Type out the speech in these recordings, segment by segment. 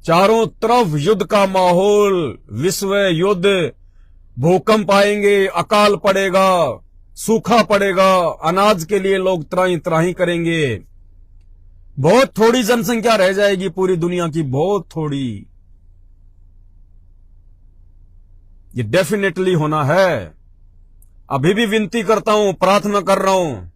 चारों तरफ युद्ध का माहौल, विश्व युद्ध, भूकंप आएंगे, अकाल पड़ेगा, सूखा पड़ेगा, अनाज के लिए लोग त्राही त्राही करेंगे। बहुत थोड़ी जनसंख्या रह जाएगी पूरी दुनिया की, बहुत थोड़ी। ये डेफिनेटली होना है। अभी भी विनती करता हूं, प्रार्थना कर रहा हूं,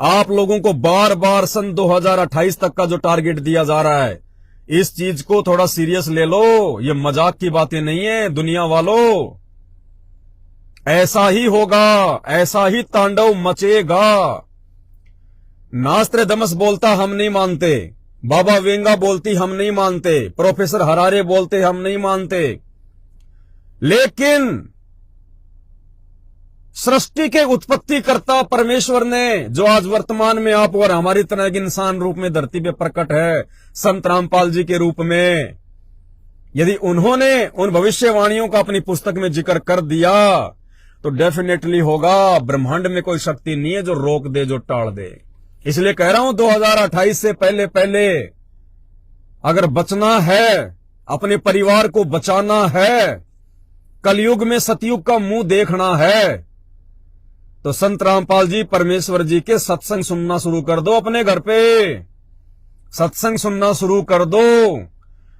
आप लोगों को बार बार सन 2028 तक का जो टारगेट दिया जा रहा है, इस चीज को थोड़ा सीरियस ले लो। ये मजाक की बातें नहीं है दुनिया वालों। ऐसा ही होगा, ऐसा ही तांडव मचेगा। नास्त्रेदमस बोलता हम नहीं मानते, बाबा वेंगा बोलती हम नहीं मानते, प्रोफेसर हरारे बोलते हम नहीं मानते, लेकिन सृष्टि के उत्पत्तिकर्ता परमेश्वर ने, जो आज वर्तमान में आप और हमारी तरह के इंसान रूप में धरती पे प्रकट है, संत रामपाल जी के रूप में, यदि उन्होंने उन भविष्यवाणियों का अपनी पुस्तक में जिक्र कर दिया तो डेफिनेटली होगा। ब्रह्मांड में कोई शक्ति नहीं है जो रोक दे, जो टाल दे। इसलिए कह रहा हूं 2028 से पहले पहले अगर बचना है, अपने परिवार को बचाना है, कलयुग में सतयुग का मुंह देखना है, तो संत रामपाल जी परमेश्वर जी के सत्संग सुनना शुरू कर दो। अपने घर पे सत्संग सुनना शुरू कर दो,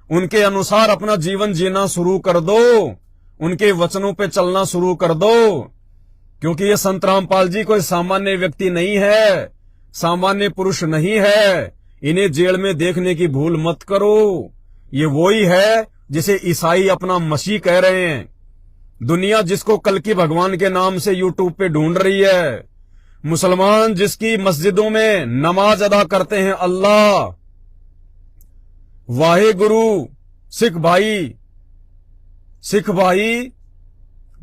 उनके अनुसार अपना जीवन जीना शुरू कर दो, उनके वचनों पे चलना शुरू कर दो। क्योंकि ये संत रामपाल जी कोई सामान्य व्यक्ति नहीं है, सामान्य पुरुष नहीं है। इन्हें जेल में देखने की भूल मत करो। ये वही है जिसे ईसाई अपना मसीह कह रहे हैं। दुनिया जिसको कल की भगवान के नाम से यूट्यूब पे ढूंढ रही है, मुसलमान जिसकी मस्जिदों में नमाज अदा करते हैं अल्लाह, वाहे गुरु, सिख भाई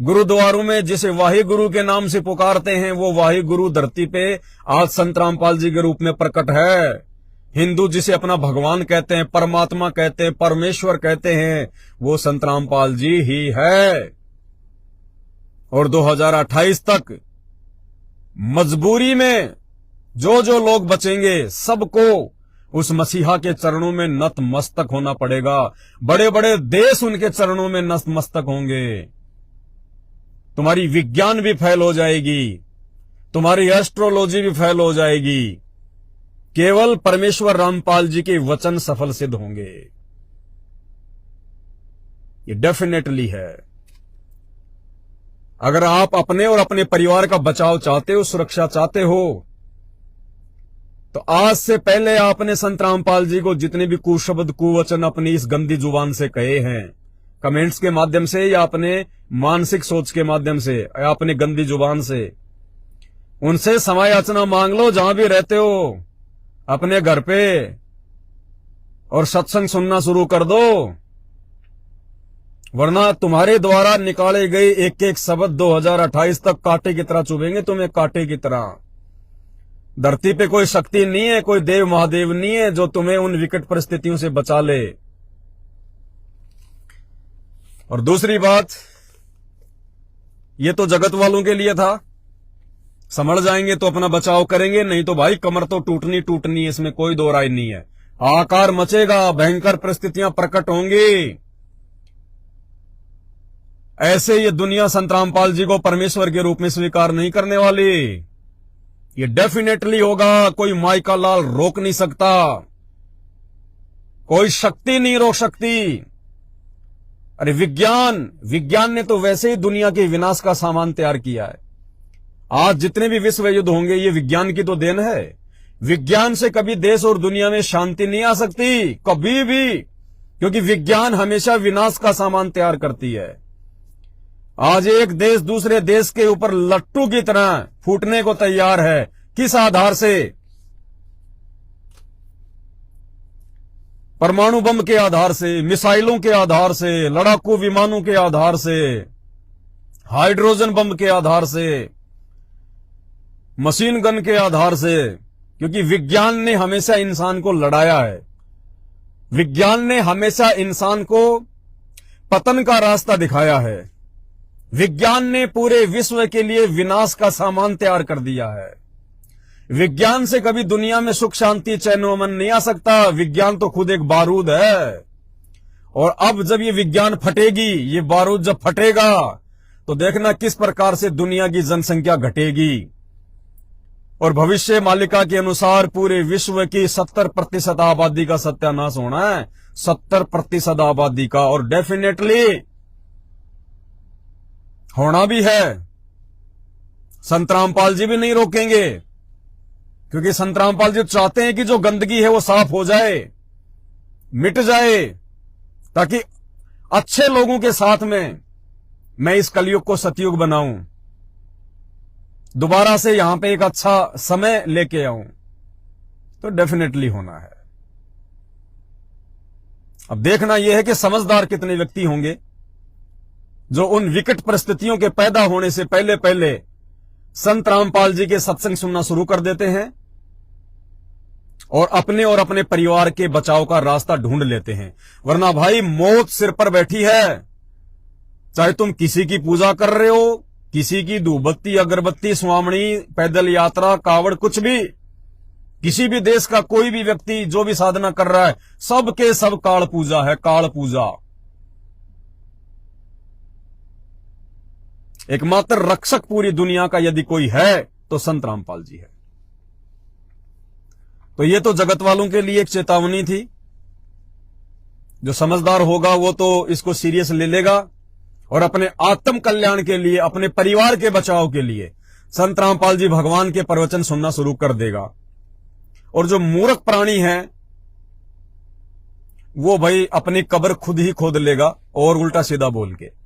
गुरुद्वारों में जिसे वाहे गुरु के नाम से पुकारते हैं, वो वाहे गुरु धरती पे आज संत रामपाल जी के रूप में प्रकट है। हिंदू जिसे अपना भगवान कहते हैं, परमात्मा कहते हैं, परमेश्वर कहते हैं, वो संत रामपाल जी ही है। और 2028 तक मजबूरी में जो जो लोग बचेंगे सबको उस मसीहा के चरणों में नतमस्तक होना पड़ेगा। बड़े बड़े देश उनके चरणों में नतमस्तक होंगे। तुम्हारी विज्ञान भी फेल हो जाएगी, तुम्हारी एस्ट्रोलॉजी भी फेल हो जाएगी। केवल परमेश्वर रामपाल जी के वचन सफल सिद्ध होंगे। ये डेफिनेटली है। अगर आप अपने और अपने परिवार का बचाव चाहते हो, सुरक्षा चाहते हो, तो आज से पहले आपने संत रामपाल जी को जितने भी कुशब्द कुवचन अपनी इस गंदी जुबान से कहे हैं, कमेंट्स के माध्यम से या अपने मानसिक सोच के माध्यम से या अपनी गंदी जुबान से, उनसे क्षमा याचना मांग लो जहां भी रहते हो अपने घर पे, और सत्संग सुनना शुरू कर दो। वरना तुम्हारे द्वारा निकाले गए एक एक शब्द 2028 तक कांटे की तरह चुभेंगे तुम्हें, कांटे की तरह। धरती पे कोई शक्ति नहीं है, कोई देव महादेव नहीं है जो तुम्हें उन विकट परिस्थितियों से बचा ले। और दूसरी बात, ये तो जगत वालों के लिए था, समझ जाएंगे तो अपना बचाव करेंगे, नहीं तो भाई कमर तो टूटनी है, इसमें कोई दो राय नहीं है। आकार मचेगा, भयंकर परिस्थितियां प्रकट होंगी। ऐसे ये दुनिया संत रामपाल जी को परमेश्वर के रूप में स्वीकार नहीं करने वाली। ये डेफिनेटली होगा। कोई माई का लाल रोक नहीं सकता, कोई शक्ति नहीं रोक सकती। अरे विज्ञान ने तो वैसे ही दुनिया के विनाश का सामान तैयार किया है। आज जितने भी विश्व युद्ध होंगे ये विज्ञान की तो देन है। विज्ञान से कभी देश और दुनिया में शांति नहीं आ सकती, कभी भी, क्योंकि विज्ञान हमेशा विनाश का सामान तैयार करती है। आज एक देश दूसरे देश के ऊपर लट्टू की तरह फूटने को तैयार है। किस आधार से? परमाणु बम के आधार से, मिसाइलों के आधार से, लड़ाकू विमानों के आधार से, हाइड्रोजन बम के आधार से, मशीन गन के आधार से। क्योंकि विज्ञान ने हमेशा इंसान को लड़ाया है। विज्ञान ने हमेशा इंसान को पतन का रास्ता दिखाया है। विज्ञान ने पूरे विश्व के लिए विनाश का सामान तैयार कर दिया है। विज्ञान से कभी दुनिया में सुख शांति चैन अमन नहीं आ सकता। विज्ञान तो खुद एक बारूद है, और अब जब ये विज्ञान फटेगी, ये बारूद जब फटेगा, तो देखना किस प्रकार से दुनिया की जनसंख्या घटेगी। और भविष्य मालिका के अनुसार पूरे विश्व की 70% आबादी का सत्यानाश होना है, 70% आबादी का, और डेफिनेटली होना भी है। संत रामपाल जी भी नहीं रोकेंगे, क्योंकि संत रामपाल जी चाहते हैं कि जो गंदगी है वो साफ हो जाए, मिट जाए, ताकि अच्छे लोगों के साथ में मैं इस कलयुग को सतयुग बनाऊं, दोबारा से यहां पे एक अच्छा समय लेके आऊं। तो डेफिनेटली होना है। अब देखना यह है कि समझदार कितने व्यक्ति होंगे जो उन विकट परिस्थितियों के पैदा होने से पहले पहले संत रामपाल जी के सत्संग सुनना शुरू कर देते हैं और अपने परिवार के बचाव का रास्ता ढूंढ लेते हैं। वरना भाई मौत सिर पर बैठी है, चाहे तुम किसी की पूजा कर रहे हो, किसी की धूपबत्ती अगरबत्ती स्वामणी पैदल यात्रा कावड़ कुछ भी, किसी भी देश का कोई भी व्यक्ति जो भी साधना कर रहा है, सबके सब काल पूजा है, काल पूजा। एकमात्र रक्षक पूरी दुनिया का यदि कोई है तो संत रामपाल जी है। तो ये तो जगत वालों के लिए एक चेतावनी थी। जो समझदार होगा वो तो इसको सीरियस ले लेगा और अपने आत्म कल्याण के लिए, अपने परिवार के बचाव के लिए संत रामपाल जी भगवान के प्रवचन सुनना शुरू कर देगा। और जो मूर्ख प्राणी है वो भाई अपनी कब्र खुद ही खोद लेगा और उल्टा सीधा बोल के।